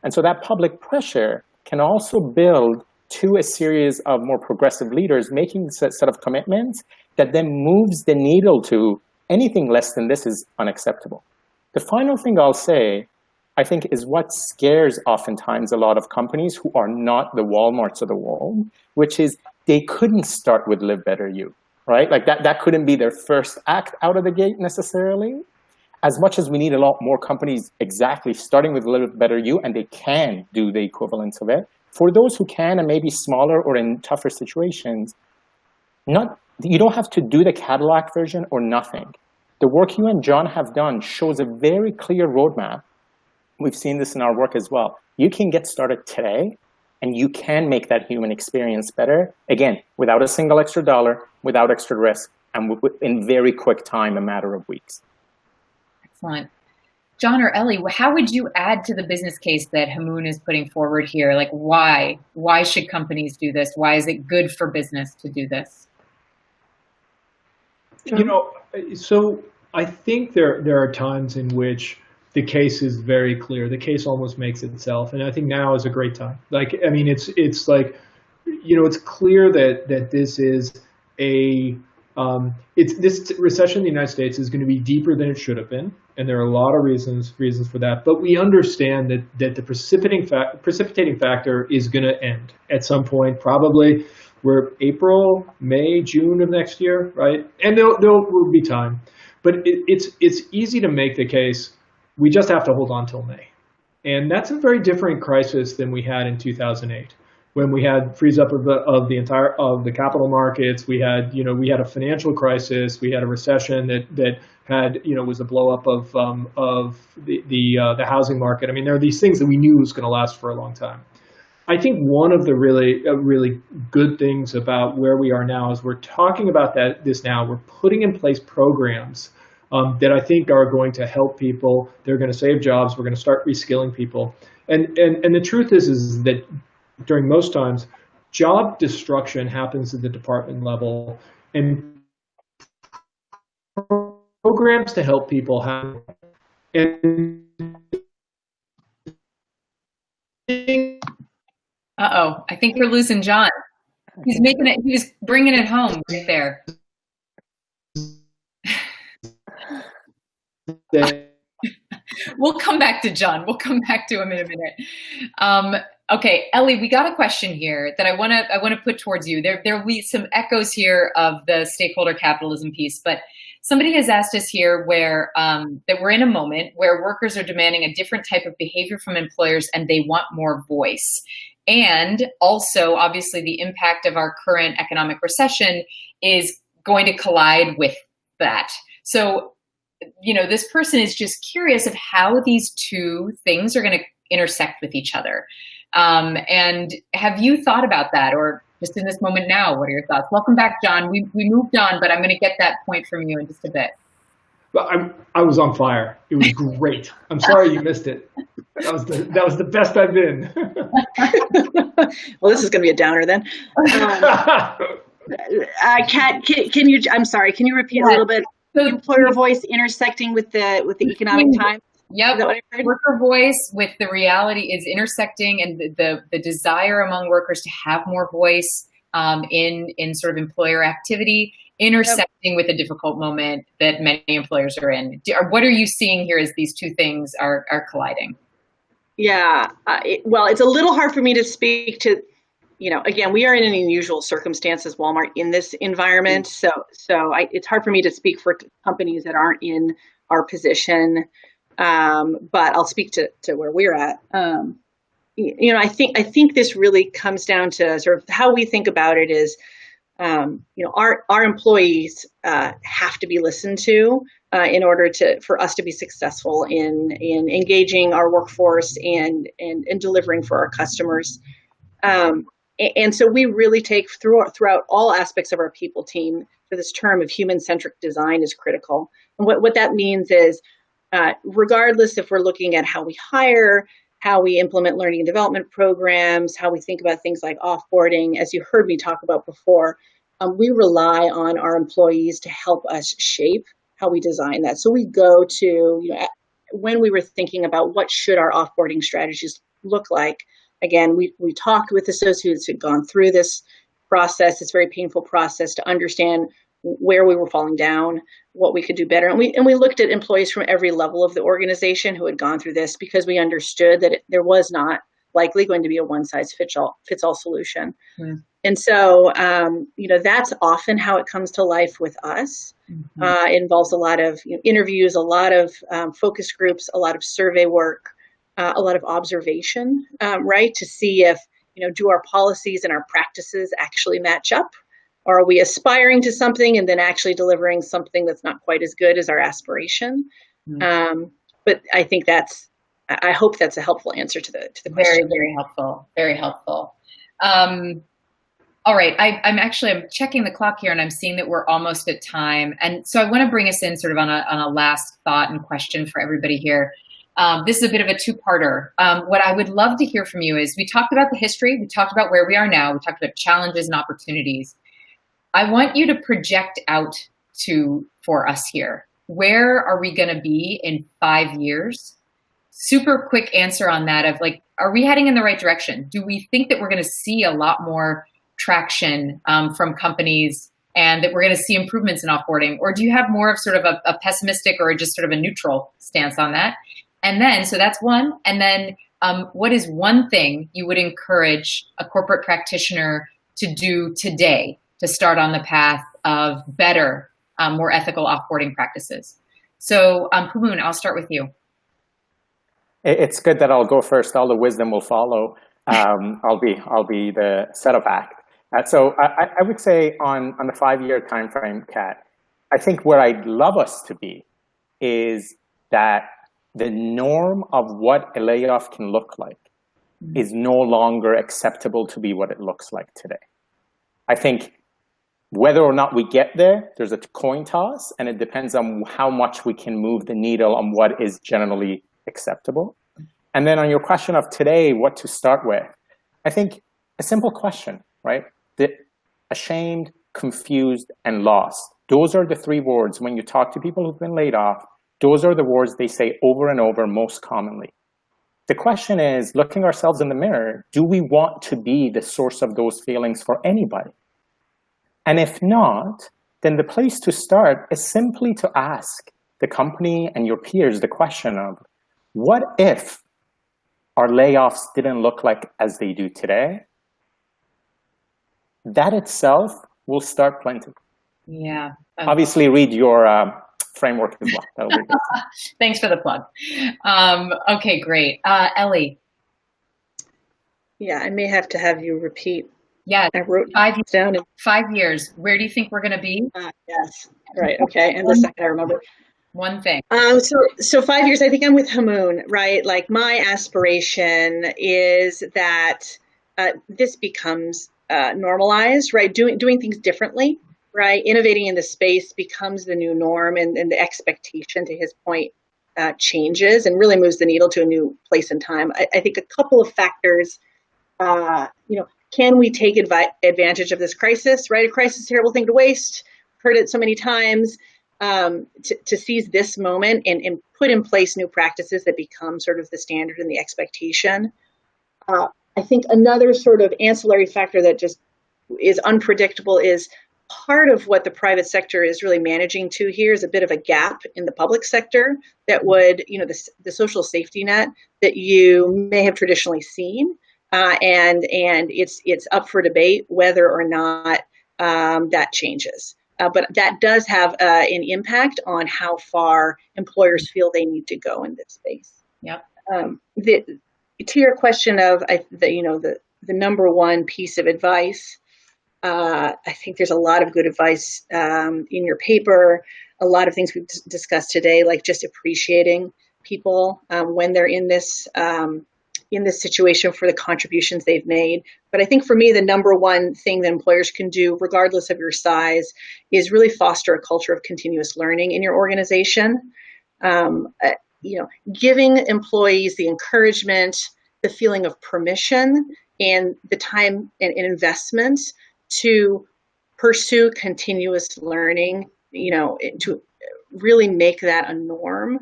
And so that public pressure can also build to a series of more progressive leaders making a set of commitments that then moves the needle to anything less than this is unacceptable. The final thing I'll say, I think, is what scares oftentimes a lot of companies who are not the Walmarts of the world, which is they couldn't start with Live Better You, right? Like that couldn't be their first act out of the gate necessarily. As much as we need a lot more companies exactly starting with Live Better You, and they can do the equivalence of it, for those who can and maybe smaller or in tougher situations, you don't have to do the Cadillac version or nothing. The work you and John have done shows a very clear roadmap. We've seen this in our work as well. You can get started today, and you can make that human experience better, again, without a single extra dollar, without extra risk, and in very quick time, a matter of weeks. Excellent. John or Ellie, how would you add to the business case that Hamoon is putting forward here? Like, why should companies do this? Why is it good for business to do this? You know, so I think there are times in which the case is very clear. The case almost makes itself, and I think now is a great time. Like, I mean, it's like, you know, it's clear that this is this recession in the United States is going to be deeper than it should have been, and there are a lot of reasons for that. But we understand that the precipitating factor is going to end at some point, probably. We're April, May, June of next year, right? And there will be time, but it's easy to make the case. We just have to hold on till May, and that's a very different crisis than we had in 2008, when we had freeze up of the capital markets. We had a financial crisis. We had a recession that had, was a blow up of the housing market. I mean, there are these things that we knew was going to last for a long time. I think one of the really good things about where we are now is we're talking about this now. We're putting in place programs that I think are going to help people. They're going to save jobs. We're going to start reskilling people. And the truth is that during most times, job destruction happens at the department level, and programs to help people have. And I think we're losing John. He's making it. He was bringing it home right there. We'll come back to John. We'll come back to him in a minute. Okay, Ellie, we got a question here that I want to put towards you. There will be some echoes here of the stakeholder capitalism piece, but somebody has asked us here where that we're in a moment where workers are demanding a different type of behavior from employers, and they want more voice. And also, obviously, the impact of our current economic recession is going to collide with that. So, this person is just curious of how these two things are going to intersect with each other. And have you thought about that, or just in this moment now, what are your thoughts? Welcome back, John. We moved on, but I'm going to get that point from you in just a bit. Well, I was on fire. It was great. I'm sorry you missed it. That was the best I've been. Well, this is going to be a downer then. Kat, can you? I'm sorry. Can you repeat a little bit? So, employer voice intersecting with the economic times. Yep. Worker voice with the reality is intersecting, and the desire among workers to have more voice in sort of employer activity, intersecting with a difficult moment that many employers are in. What are you seeing here as these two things are colliding? Yeah, well, it's a little hard for me to speak to, again, we are in an unusual circumstances, Walmart, in this environment. So it's hard for me to speak for companies that aren't in our position. But I'll speak to where we're at. I think this really comes down to sort of how we think about it is, our employees have to be listened to in order for us to be successful in engaging our workforce and delivering for our customers. And so we really take throughout all aspects of our people team, for this term of human-centric design is critical. And what that means is, regardless if we're looking at how we hire, how we implement learning and development programs, how we think about things like offboarding, as you heard me talk about before, we rely on our employees to help us shape how we design that. So we go to, when we were thinking about what should our offboarding strategies look like, again, we talked with associates who'd gone through this process, this very painful process, to understand where we were falling down, what we could do better. And we looked at employees from every level of the organization who had gone through this, because we understood that there was not likely going to be a one-size-fits-all solution. Mm. And so, that's often how it comes to life with us. Mm-hmm. It involves a lot of interviews, a lot of focus groups, a lot of survey work, a lot of observation, right, to see if, do our policies and our practices actually match up? Or are we aspiring to something and then actually delivering something that's not quite as good as our aspiration? Mm-hmm. But I think I hope that's a helpful answer to the question. Very, very helpful. Very helpful. All right, I'm checking the clock here, and I'm seeing that we're almost at time. And so I want to bring us in sort of on a last thought and question for everybody here. This is a bit of a two-parter. What I would love to hear from you is, we talked about the history, we talked about where we are now, we talked about challenges and opportunities. I want you to project out for us here. Where are we going to be in 5 years? Super quick answer on that of like, are we heading in the right direction? Do we think that we're going to see a lot more traction from companies and that we're going to see improvements in offboarding? Or do you have more of sort of a pessimistic or just sort of a neutral stance on that? And then, so that's one. And then what is one thing you would encourage a corporate practitioner to do today to start on the path of better, more ethical offboarding practices? So Pumoon, I'll start with you. It's good that I'll go first. All the wisdom will follow. I'll be the setup act. So I would say on the 5-year time frame, Kat, I think where I'd love us to be is that the norm of what a layoff can look like is no longer acceptable to be what it looks like today. I think whether or not we get there, there's a coin toss, and it depends on how much we can move the needle on what is generally acceptable. And then on your question of today, what to start with, I think a simple question, right? Ashamed, confused, and lost. Those are the 3 words when you talk to people who've been laid off. Those are the words they say over and over most commonly. The question is, looking ourselves in the mirror, do we want to be the source of those feelings for anybody? And if not, then the place to start is simply to ask the company and your peers the question of, what if our layoffs didn't look like as they do today? That itself will start plenty. Yeah. Obviously, read your framework as well. That'll be good. Thanks for the plug. Okay, great. Ellie. Yeah, I may have to have you repeat. Yeah, I wrote 5 years down. 5 years. Where do you think we're going to be? Yes. Right. Okay. And the second I remember. One thing. So 5 years, I think I'm with Hamoon, right? Like my aspiration is that this becomes normalized, right? Doing things differently, right? Innovating in the space becomes the new norm, and the expectation, to his point, changes and really moves the needle to a new place and time. I think a couple of factors, can we take advantage of this crisis, right? A crisis is a terrible thing to waste. Heard it so many times. To seize this moment and put in place new practices that become sort of the standard and the expectation. I think another sort of ancillary factor that just is unpredictable is part of what the private sector is really managing to here is a bit of a gap in the public sector that would, the social safety net that you may have traditionally seen. And it's up for debate whether or not that changes. But that does have an impact on how far employers feel they need to go in this space. Yep. To your question of the number one piece of advice, I think there's a lot of good advice in your paper. A lot of things we've discussed today, like just appreciating people when they're in this situation for the contributions they've made. But I think for me, the number one thing that employers can do, regardless of your size, is really foster a culture of continuous learning in your organization. Giving employees the encouragement, the feeling of permission, and the time and investment to pursue continuous learning, to really make that a norm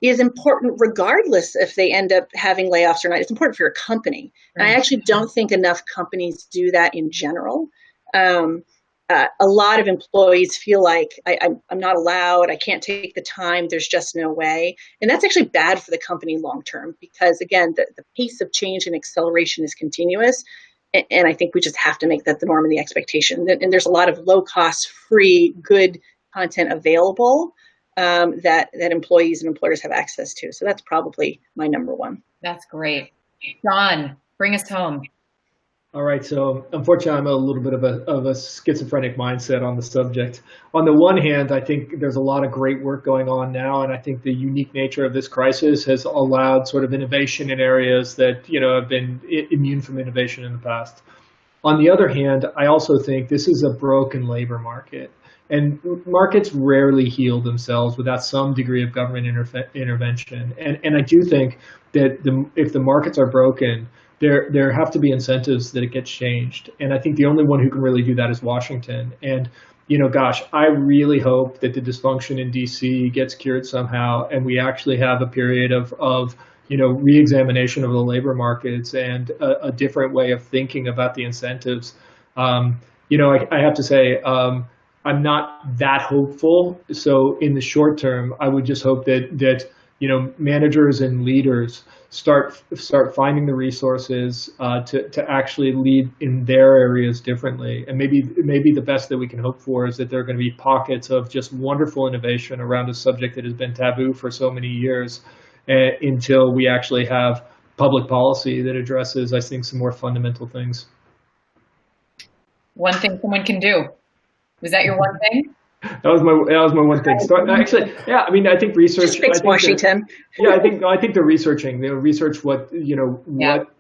is important regardless if they end up having layoffs or not. It's important for your company. Right. And I actually don't think enough companies do that in general. A lot of employees feel like I'm not allowed, I can't take the time, there's just no way. And that's actually bad for the company long term because, again, the pace of change and acceleration is continuous. And I think we just have to make that the norm and the expectation. And there's a lot of low cost, free, good content available that employees and employers have access to. So that's probably my number one. That's great. John, bring us home. All right, so unfortunately, I'm a little bit of a schizophrenic mindset on the subject. On the one hand, I think there's a lot of great work going on now, and I think the unique nature of this crisis has allowed sort of innovation in areas that have been immune from innovation in the past. On the other hand, I also think this is a broken labor market. And markets rarely heal themselves without some degree of government intervention. And I do think that if the markets are broken, there have to be incentives that it gets changed. And I think the only one who can really do that is Washington. And gosh, I really hope that the dysfunction in DC gets cured somehow, and we actually have a period of re-examination of the labor markets and a different way of thinking about the incentives. I have to say, I'm not that hopeful. So in the short term, I would just hope that managers and leaders start finding the resources to actually lead in their areas differently. And maybe the best that we can hope for is that there are going to be pockets of just wonderful innovation around a subject that has been taboo for so many years, until we actually have public policy that addresses, I think, some more fundamental things. One thing someone can do. Was that your one thing? That was my one thing. So actually, yeah, I mean, I think research. Just fix Washington. I think the researching. Research what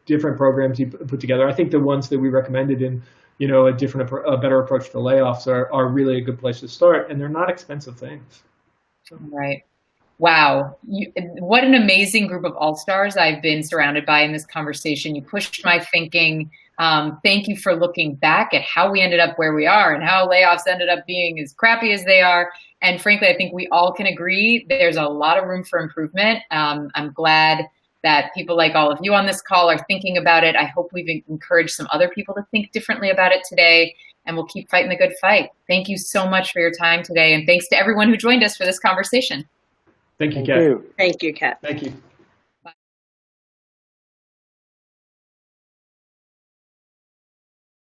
different programs you put together. I think the ones that we recommended in a better approach to layoffs are really a good place to start, and they're not expensive things. So. Right. Wow. What an amazing group of all-stars I've been surrounded by in this conversation. You pushed my thinking. Thank you for looking back at how we ended up where we are and how layoffs ended up being as crappy as they are. And frankly, I think we all can agree there's a lot of room for improvement. I'm glad that people like all of you on this call are thinking about it. I hope we've encouraged some other people to think differently about it today, and we'll keep fighting the good fight. Thank you so much for your time today. And thanks to everyone who joined us for this conversation. Thank you, Kat. Thank you, Kat. Thank you.